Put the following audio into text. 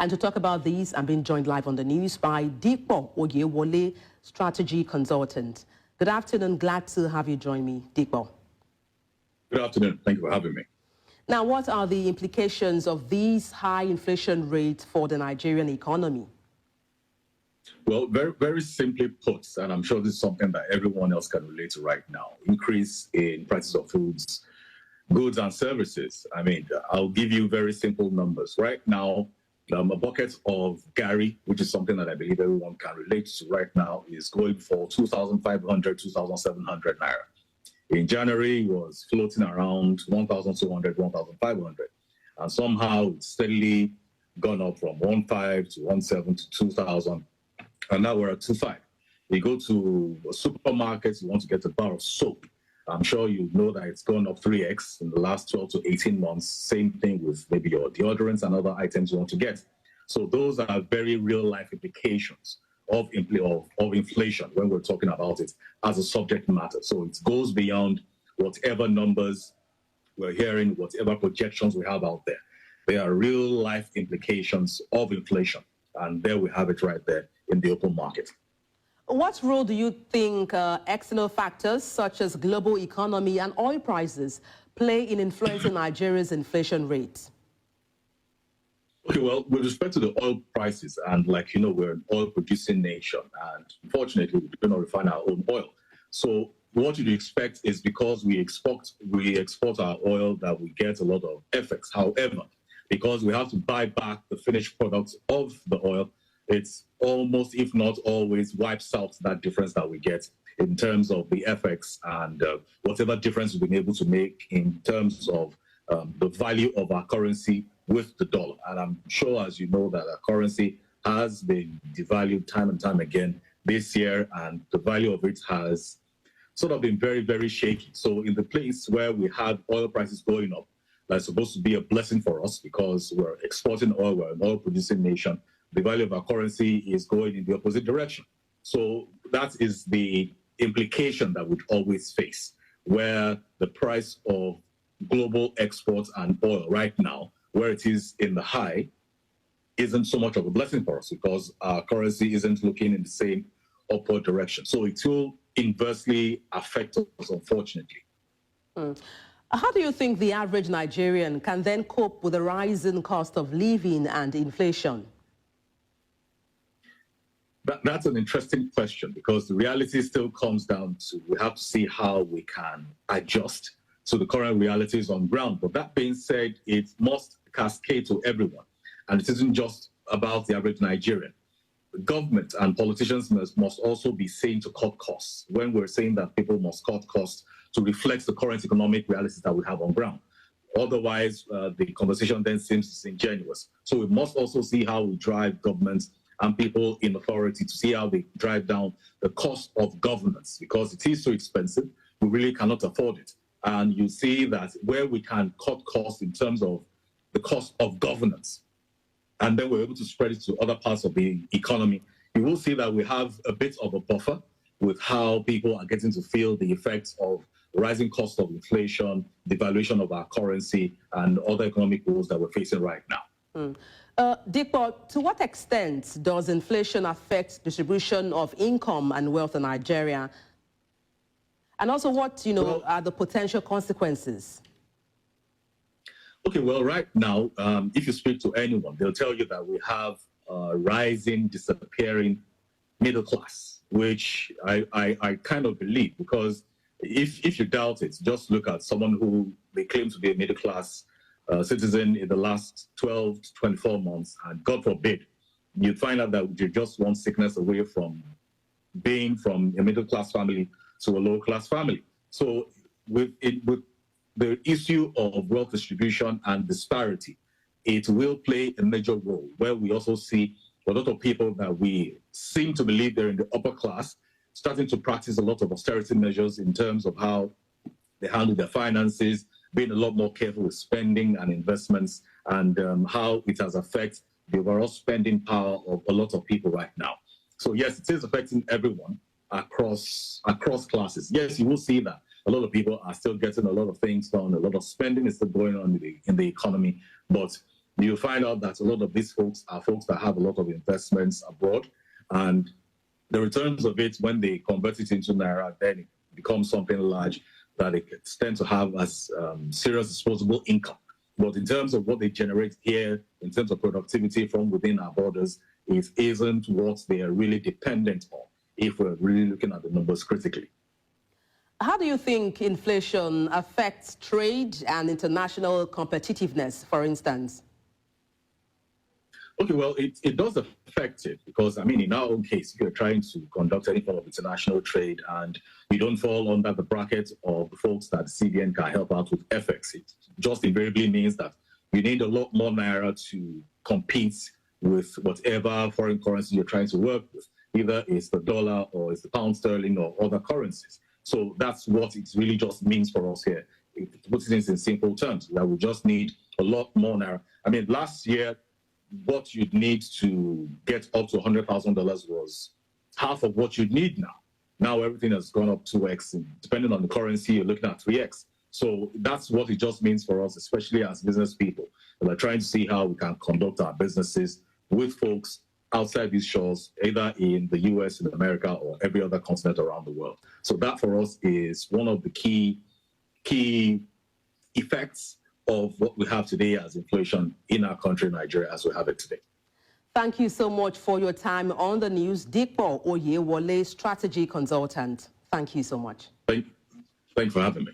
And to talk about these, I'm being joined live on the news by Dipo Oyewole, strategy consultant. Good afternoon. Glad to have you join me, Dipo. Good afternoon. Thank you for having me. Now, what are the implications of these high inflation rates for the Nigerian economy? Well, very, very simply put, and I'm sure this is something that everyone else can relate to right now, increase in prices of foods, goods and services. I mean, I'll give you very simple numbers. Right now, a bucket of Gary, which is something that I believe everyone can relate to right now, is going for 2,500, 2,700 naira. In January, it was floating around 1,200, 1,500. And somehow it's steadily gone up from 1,500 to 1,700 to 2,000. And now we're at 2,500. You go to supermarkets, you want to get a bar of soap. I'm sure you know that it's gone up 3x in the last 12 to 18 months. Same thing with maybe your deodorants and other items you want to get. So those are very real life implications of inflation when we're talking about it as a subject matter. So it goes beyond whatever numbers we're hearing, whatever projections we have out there. There are real life implications of inflation. And there we have it right there in the open market. What role do you think external factors such as global economy and oil prices play in influencing Nigeria's inflation rate? Okay, well, with respect to the oil prices, and like you know, we're an oil-producing nation, and unfortunately, we do not refine our own oil. So what you'd expect is because we export our oil that we get a lot of effects. However, because we have to buy back the finished products of the oil, it's almost, if not always, wipes out that difference that we get in terms of the FX and whatever difference we've been able to make in terms of the value of our currency with the dollar. And I'm sure, as you know, that our currency has been devalued time and time again this year, and the value of it has sort of been very, very shaky. So in the place where we have oil prices going up, that's supposed to be a blessing for us because we're exporting oil, we're an oil-producing nation. The value of our currency is going in the opposite direction. So that is the implication that we'd always face, where the price of global exports and oil right now, where it is in the high, isn't so much of a blessing for us because our currency isn't looking in the same upward direction. So it will inversely affect us, unfortunately. How do you think the average Nigerian can then cope with the rising cost of living and inflation? That's an interesting question because the reality still comes down to we have to see how we can adjust to the current realities on ground. But that being said, it must cascade to everyone. And it isn't just about the average Nigerian. The government and politicians must also be seen to cut costs. When we're saying that people must cut costs to reflect the current economic realities that we have on ground. Otherwise, the conversation then seems disingenuous. So we must also see how we drive governments and people in authority to see how they drive down the cost of governance because it is so expensive, we really cannot afford it. And you see that where we can cut costs in terms of the cost of governance, and then we're able to spread it to other parts of the economy, you will see that we have a bit of a buffer with how people are getting to feel the effects of rising cost of inflation, devaluation of our currency, and other economic woes that we're facing right now. Dipo, to what extent does inflation affect distribution of income and wealth in Nigeria? And also what, are the potential consequences? Okay, well, right now, if you speak to anyone, they'll tell you that we have a rising, disappearing middle class, which I kind of believe because if you doubt it, just look at someone who they claim to be a middle class citizen in the last 12 to 24 months, and God forbid, you'd find out that you're just one sickness away from being from a middle-class family to a low-class family. So with the issue of wealth distribution and disparity, it will play a major role, where we also see a lot of people that we seem to believe they're in the upper class starting to practice a lot of austerity measures in terms of how they handle their finances, being a lot more careful with spending and investments, and how it has affected the overall spending power of a lot of people right now. So yes, it is affecting everyone across classes. Yes, you will see that a lot of people are still getting a lot of things done, a lot of spending is still going on in the economy, but you'll find out that a lot of these folks are folks that have a lot of investments abroad, and the returns of it, when they convert it into Naira, then it becomes something large that they tend to have as serious disposable income. But in terms of what they generate here, in terms of productivity from within our borders, it isn't what they are really dependent on if we're really looking at the numbers critically. How do you think inflation affects trade and international competitiveness, for instance? Okay, well, it does affect it because, I mean, in our own case, if you're trying to conduct any form of international trade and you don't fall under the bracket of the folks that the CBN can help out with FX, it just invariably means that you need a lot more Naira to compete with whatever foreign currency you're trying to work with. Either it's the dollar or it's the pound sterling or other currencies. So that's what it really just means for us here. It puts it in simple terms, that we just need a lot more Naira. I mean, last year, what you'd need to get up to $100,000 was half of what you'd need now. Now everything has gone up 2x, and depending on the currency, you're looking at 3x. So that's what it just means for us, especially as business people. We're trying to see how we can conduct our businesses with folks outside these shores, either in the US, in America, or every other continent around the world. So that for us is one of the key effects of what we have today as inflation in our country, Nigeria, as we have it today. Thank you so much for your time on the news. Dipo Oyewole, strategy consultant. Thank you so much. Thank you for having me.